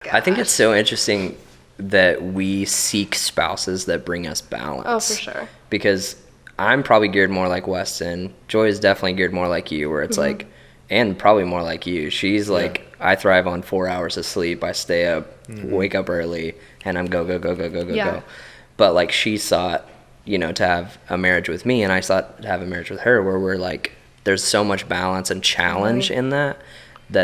Gosh. I think it's so interesting that we seek spouses that bring us balance. Oh, for sure. Because I'm probably geared more like Weston. Joy is definitely geared more like you, where it's like, and probably more like you. She's like, I thrive on 4 hours of sleep. I stay up, wake up early, and I'm go. But like she sought, to have a marriage with me, and I sought to have a marriage with her, where we're like, there's so much balance and challenge in that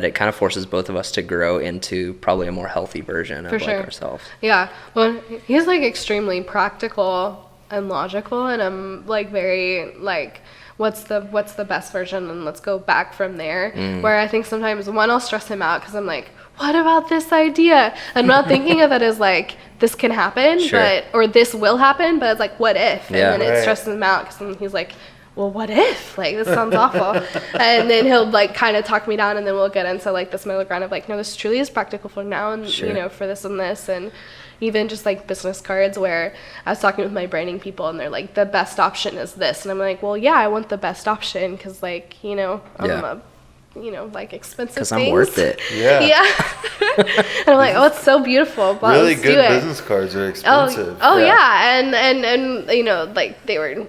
it kind of forces both of us to grow into probably a more healthy version of like ourselves. Yeah. Well, he's like extremely practical and logical, and I'm like very like, what's the best version, and let's go back from there. Where I think sometimes I'll stress him out because I'm like, what about this idea? I'm not thinking of it as like, this can happen, or this will happen, but it's like, what if? And then it stresses him out because he's like, well, what if? Like, this sounds awful. And then he'll like kind of talk me down, and then we'll get into like this middle ground of like, no, this truly is practical for now, and for this and this. And even just like business cards, where I was talking with my branding people, and they're like, the best option is this, and I'm like, well, yeah, I want the best option because like I'm like expensive things. Because I'm worth it. Yeah. And I'm like, oh, it's so beautiful. But really good business cards are expensive. Oh yeah. And like they were,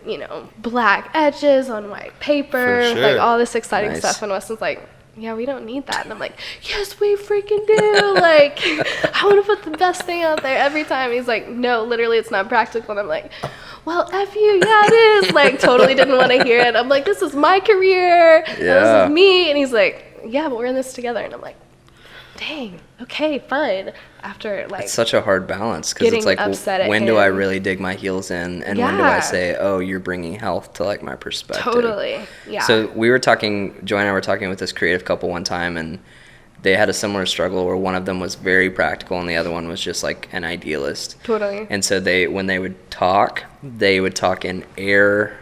black edges on white paper, like all this exciting stuff. And Weston's like, yeah, we don't need that. And I'm like, yes, we freaking do. Like, I want to put the best thing out there every time. He's like, no, literally, it's not practical. And I'm like, well, F you, yeah, it is. Like, totally didn't want to hear it. I'm like, this is my career. And this is me. And he's like, yeah, but we're in this together. And I'm like, dang, okay, fine. After like, it's such a hard balance because it's like, when do I really dig my heels in, and when do I say, oh, you're bringing health to like my perspective? Totally, yeah. So we were talking, Joy and I were talking with this creative couple one time, and they had a similar struggle where one of them was very practical and the other one was just like an idealist. Totally. And so when they would talk in air,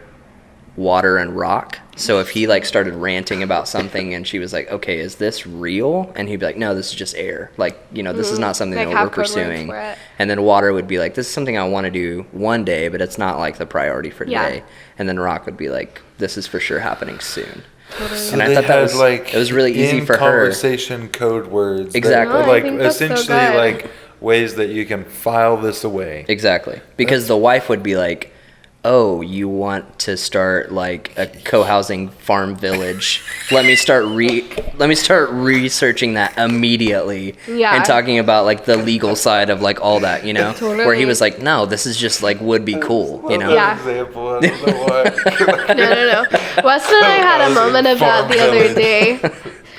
water, and rock. So if he like started ranting about something and she was like, okay, is this real? And he'd be like, no, this is just air. Like, this is not something like that we're pursuing. And then water would be like, this is something I want to do one day, but it's not like the priority for today. And then rock would be like, this is for sure happening soon. Totally. So and I thought that was like, it was really easy for conversation code words. Exactly. That, like essentially like ways that you can file this away. Exactly. Because the wife would be like, oh, you want to start like a co-housing farm village. Let me start researching that immediately. Yeah. And talking about like the legal side of like all that, Totally. Where he was like, no, this is just like would be cool, Yeah. Example, I don't know why. No. Weston and I had a moment of that the other day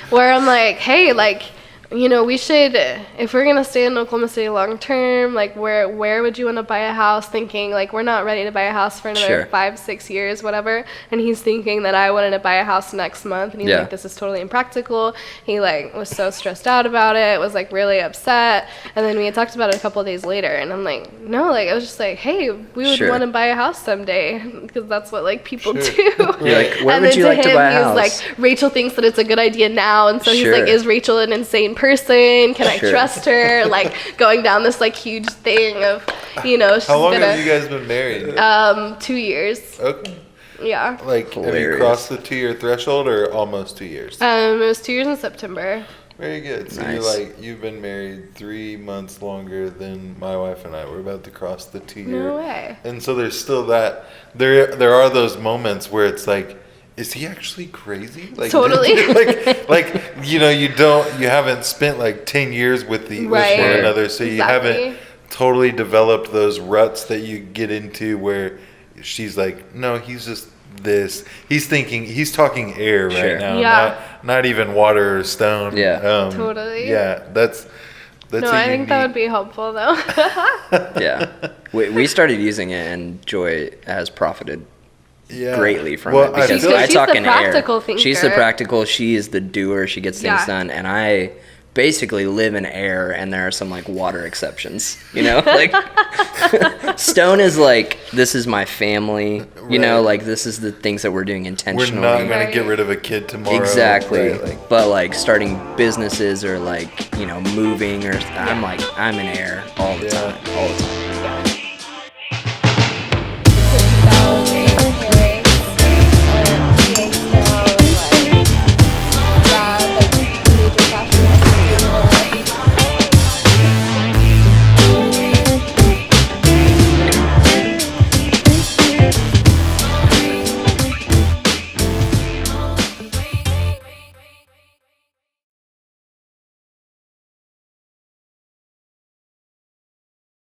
where I'm like, hey, like, we should, if we're going to stay in Oklahoma City long term, like where would you want to buy a house? Thinking like we're not ready to buy a house for another 5-6 years, whatever. And he's thinking that I wanted to buy a house next month. And he's like, this is totally impractical. He like was so stressed out about it, was like really upset. And then we had talked about it a couple of days later. And I'm like, no, like I was just like, hey, we would want to buy a house someday because that's what like people do. You're like, where would you like to buy a house? He was like, Rachel thinks that it's a good idea now. And so he's like, is Rachel an insane person? Can I trust her? Like going down this like huge thing of, she's How long have you guys been married? 2 years. Okay. Yeah. Like, have you crossed the 2-year threshold or almost 2 years? It was 2 years in September. Very good. So you've been married 3 months longer than my wife and I. We're about to cross the 2-year. No way. And so there's still that. There are those moments where it's like, is he actually crazy? Like, totally. you haven't spent like 10 years with one another, so you haven't totally developed those ruts that you get into where she's like, no, he's just this. He's talking air right now, not even water or stone. Yeah. Totally. Yeah, that's no, I think that would be helpful though. Yeah. We started using it and Joy has profited greatly from it because I talk in air. Thinker. She's the practical. She is the doer. She gets things done, and I basically live in air. And there are some like water exceptions. Like stone is like this is my family. Like this is the things that we're doing intentionally. We're not gonna get rid of a kid tomorrow. Exactly. But like starting businesses or like moving or I'm in air all the time.